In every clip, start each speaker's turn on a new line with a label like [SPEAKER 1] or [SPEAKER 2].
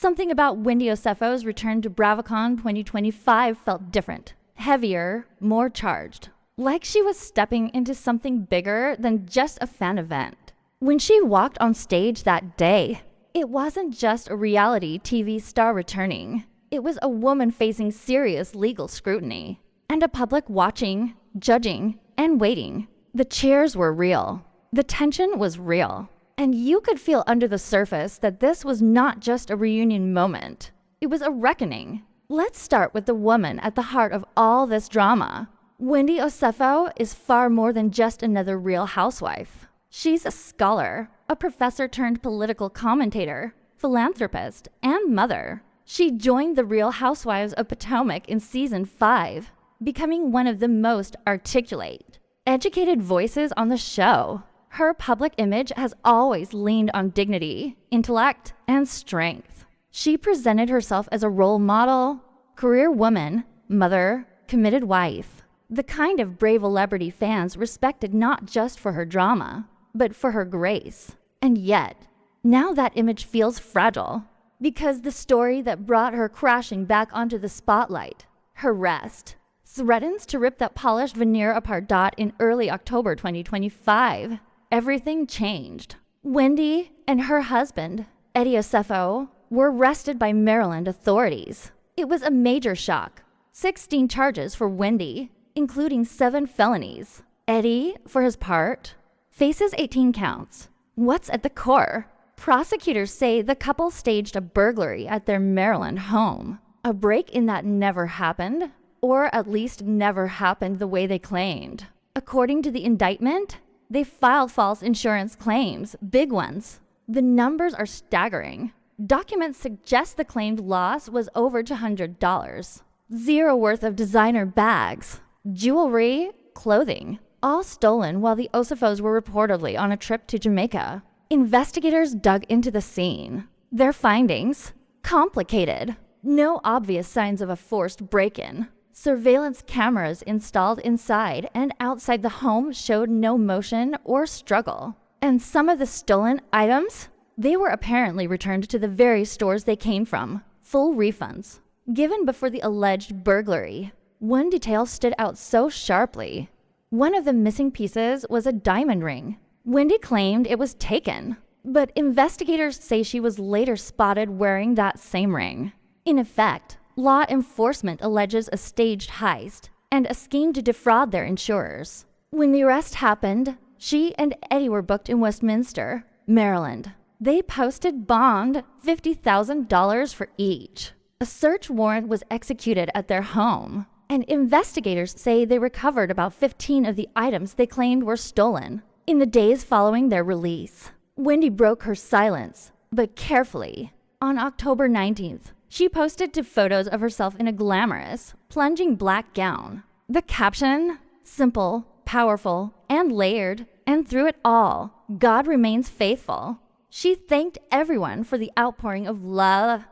[SPEAKER 1] Something about Wendy Osefo's return to BravoCon 2025 felt different, heavier, more charged, like she was stepping into something bigger than just a fan event. When she walked on stage that day, it wasn't just a reality TV star returning. It was a woman facing serious legal scrutiny, and a public watching, judging, and waiting. The cheers were real. The tension was real. And you could feel under the surface that this was not just a reunion moment. It was a reckoning. Let's start with the woman at the heart of all this drama. Wendy Osefo is far more than just another Real Housewife. She's a scholar, a professor turned political commentator, philanthropist, and mother. She joined the Real Housewives of Potomac in season 5, becoming one of the most articulate, educated voices on the show. Her public image has always leaned on dignity, intellect, and strength. She presented herself as a role model, career woman, mother, committed wife, the kind of brave celebrity fans respected not just for her drama, but for her grace. And yet, now that image feels fragile, because the story that brought her crashing back onto the spotlight, her rest, threatens to rip that polished veneer apart. In early October 2025. Everything changed. Wendy and her husband, Eddie Osefo, were arrested by Maryland authorities. It was a major shock. 16 charges for Wendy, including 7 felonies. Eddie, for his part, faces 18 counts. What's at the core? Prosecutors say the couple staged a burglary at their Maryland home. A break-in that never happened, or at least never happened the way they claimed. According to the indictment, they filed false insurance claims, big ones. The numbers are staggering. Documents suggest the claimed loss was over $200. Zero worth of designer bags, jewelry, clothing, all stolen while the Osefos were reportedly on a trip to Jamaica. Investigators dug into the scene. Their findings? Complicated. No obvious signs of a forced break-in. Surveillance cameras installed inside and outside the home showed no motion or struggle. And some of the stolen items? They were apparently returned to the very stores they came from. Full refunds. Given before the alleged burglary. One detail stood out so sharply. One of the missing pieces was a diamond ring. Wendy claimed it was taken, but investigators say she was later spotted wearing that same ring. In effect, law enforcement alleges a staged heist and a scheme to defraud their insurers. When the arrest happened, she and Eddie were booked in Westminster, Maryland. They posted bond $50,000 for each. A search warrant was executed at their home, and investigators say they recovered about 15 of the items they claimed were stolen. In the days following their release, Wendy broke her silence, but carefully. On October 19th, she posted 2 photos of herself in a glamorous, plunging black gown. The caption? Simple, powerful, and layered, and through it all, God remains faithful. She thanked everyone for the outpouring of love,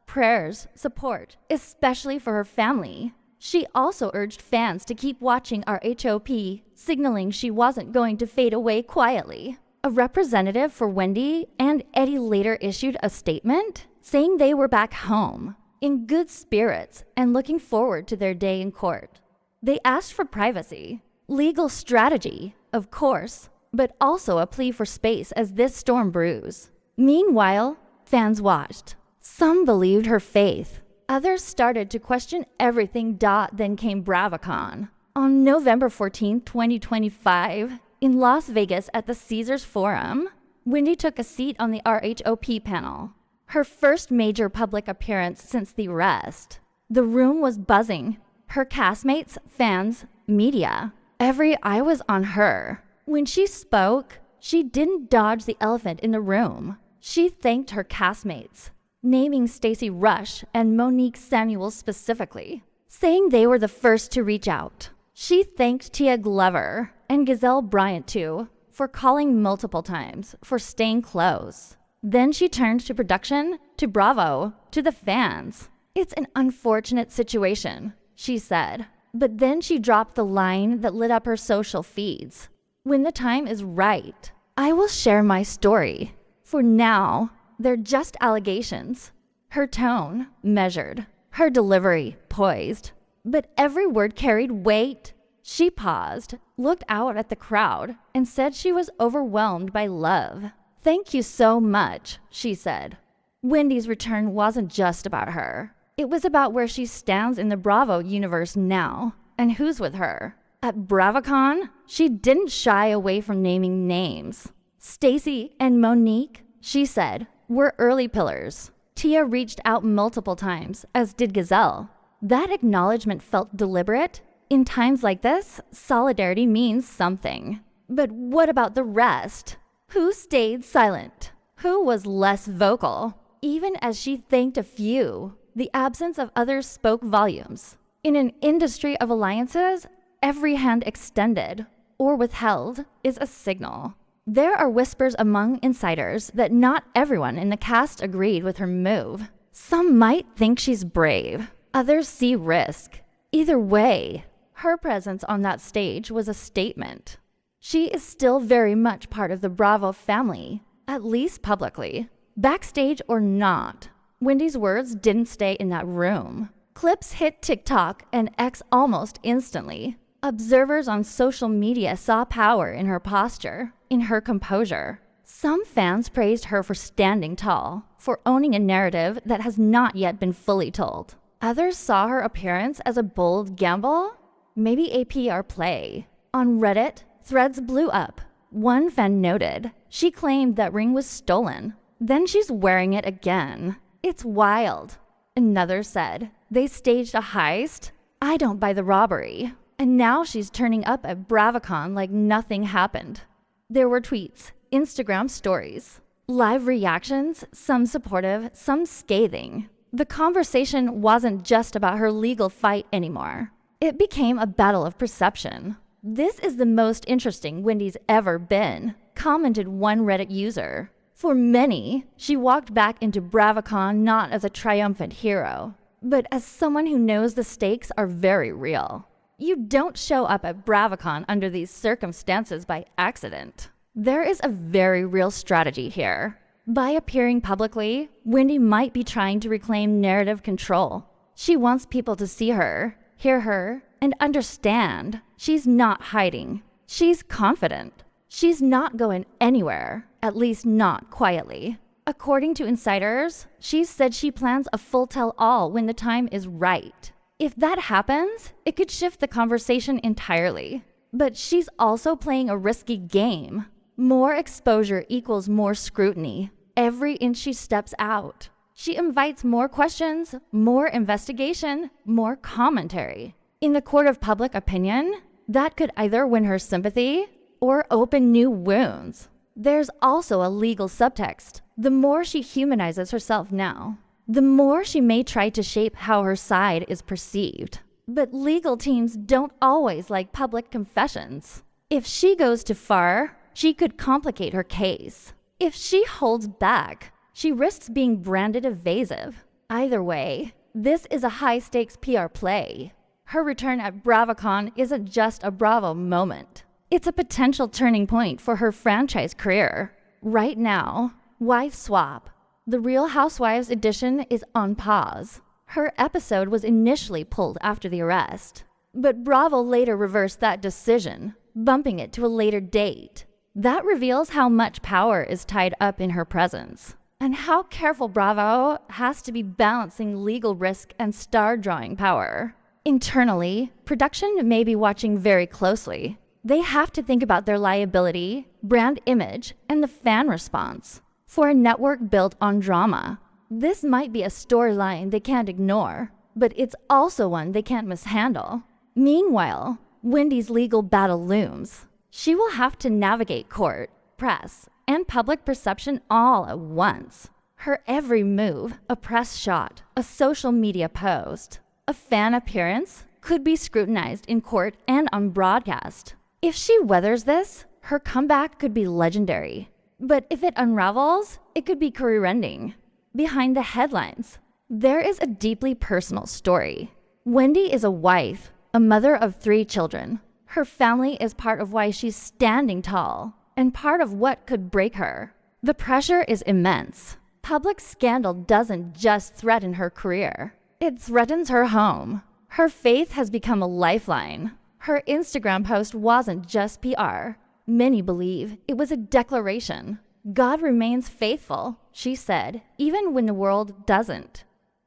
[SPEAKER 1] prayers, support, especially for her family. She also urged fans to keep watching RHOP, signaling she wasn't going to fade away quietly. A representative for Wendy and Eddie later issued a statement saying they were back home, in good spirits and looking forward to their day in court. They asked for privacy, legal strategy, of course, but also a plea for space as this storm brews. Meanwhile, fans watched. Some believed her faith. Others started to question everything. Then came BravoCon. On November 14, 2025, in Las Vegas at the Caesars Forum, Wendy took a seat on the RHOP panel. Her first major public appearance since the arrest. The room was buzzing. Her castmates, fans, media. Every eye was on her. When she spoke, she didn't dodge the elephant in the room. She thanked her castmates, naming Stacey Rush and Monique Samuels specifically, saying they were the first to reach out. She thanked Tia Glover and Gazelle Bryant too for calling multiple times, for staying close. Then she turned to production, to Bravo, to the fans. It's an unfortunate situation, she said. But then she dropped the line that lit up her social feeds. When the time is right, I will share my story. For now, they're just allegations. Her tone measured, her delivery poised. But every word carried weight. She paused, looked out at the crowd, and said she was overwhelmed by love. "Thank you so much," she said. Wendy's return wasn't just about her. It was about where she stands in the Bravo universe now, and who's with her. At BravoCon, she didn't shy away from naming names. Stacy and Monique, she said, were early pillars. Tia reached out multiple times, as did Gazelle. That acknowledgement felt deliberate. In times like this, solidarity means something. But what about the rest? Who stayed silent? Who was less vocal? Even as she thanked a few, the absence of others spoke volumes. In an industry of alliances, every hand extended or withheld is a signal. There are whispers among insiders that not everyone in the cast agreed with her move. Some might think she's brave. Others see risk. Either way, her presence on that stage was a statement. She is still very much part of the Bravo family, at least publicly. Backstage or not, Wendy's words didn't stay in that room. Clips hit TikTok and X almost instantly. Observers on social media saw power in her posture, in her composure. Some fans praised her for standing tall, for owning a narrative that has not yet been fully told. Others saw her appearance as a bold gamble, maybe a PR play. On Reddit, threads blew up. One fan noted, she claimed that ring was stolen. Then she's wearing it again. It's wild. Another said, they staged a heist? I don't buy the robbery. And now she's turning up at BravoCon like nothing happened. There were tweets, Instagram stories, live reactions, some supportive, some scathing. The conversation wasn't just about her legal fight anymore. It became a battle of perception. "This is the most interesting Wendy's ever been," commented one Reddit user. For many, she walked back into BravoCon not as a triumphant hero, but as someone who knows the stakes are very real. You don't show up at BravoCon under these circumstances by accident. There is a very real strategy here. By appearing publicly, Wendy might be trying to reclaim narrative control. She wants people to see her, hear her, and understand. She's not hiding. She's confident. She's not going anywhere, at least not quietly. According to insiders, she said she plans a full tell-all when the time is right. If that happens, it could shift the conversation entirely. But she's also playing a risky game. More exposure equals more scrutiny. Every inch she steps out, she invites more questions, more investigation, more commentary. In the court of public opinion, that could either win her sympathy or open new wounds. There's also a legal subtext. The more she humanizes herself now, the more she may try to shape how her side is perceived. But legal teams don't always like public confessions. If she goes too far, she could complicate her case. If she holds back, she risks being branded evasive. Either way, this is a high-stakes PR play. Her return at BravoCon isn't just a Bravo moment. It's a potential turning point for her franchise career. Right now, Wife Swap, the Real Housewives edition, is on pause. Her episode was initially pulled after the arrest, but Bravo later reversed that decision, bumping it to a later date. That reveals how much power is tied up in her presence, and how careful Bravo has to be balancing legal risk and star-drawing power. Internally, production may be watching very closely. They have to think about their liability, brand image, and the fan response. For a network built on drama, this might be a storyline they can't ignore, but it's also one they can't mishandle. Meanwhile, Wendy's legal battle looms. She will have to navigate court, press, and public perception all at once. Her every move, a press shot, a social media post, a fan appearance, could be scrutinized in court and on broadcast. If she weathers this, her comeback could be legendary. But if it unravels, it could be career-ending. Behind the headlines, there is a deeply personal story. Wendy is a wife, a mother of 3 children. Her family is part of why she's standing tall, and part of what could break her. The pressure is immense. Public scandal doesn't just threaten her career. It threatens her home. Her faith has become a lifeline. Her Instagram post wasn't just PR. Many believe it was a declaration. God remains faithful, she said, even when the world doesn't.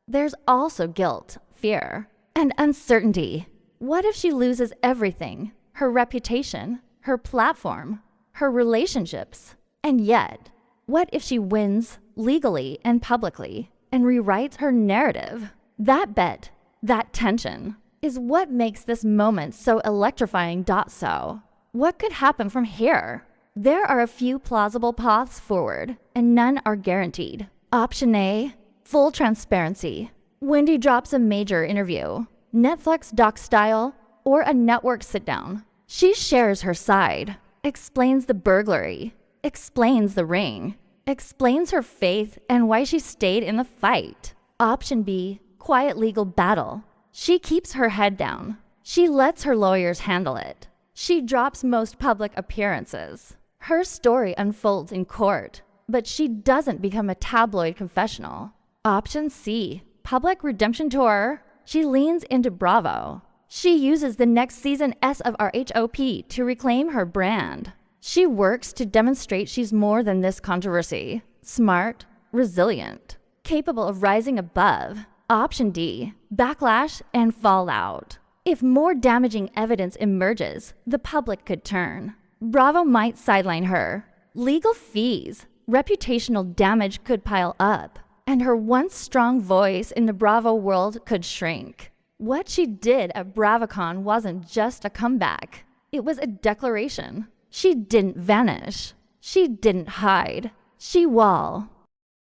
[SPEAKER 1] There's also guilt, fear, and uncertainty. What if she loses everything? Her reputation, her platform, her relationships? And yet, what if she wins legally and publicly and rewrites her narrative? That bet, that tension, is what makes this moment so electrifying. So, what could happen from here? There are a few plausible paths forward, and none are guaranteed. Option A, full transparency. Wendy drops a major interview, Netflix doc style, or a network sit-down. She shares her side, explains the burglary, explains the ring, explains her faith and why she stayed in the fight. Option B, quiet legal battle. She keeps her head down. She lets her lawyers handle it. She drops most public appearances. Her story unfolds in court, but she doesn't become a tabloid confessional. Option C, public redemption tour. She leans into Bravo. She uses the next season S of RHOP to reclaim her brand. She works to demonstrate she's more than this controversy. Smart, resilient, capable of rising above. Option D, backlash and fallout. If more damaging evidence emerges, the public could turn. Bravo might sideline her. Legal fees, reputational damage could pile up, and her once strong voice in the Bravo world could shrink. What she did at BravoCon wasn't just a comeback. It was a declaration. She didn't vanish. She didn't hide. She wall.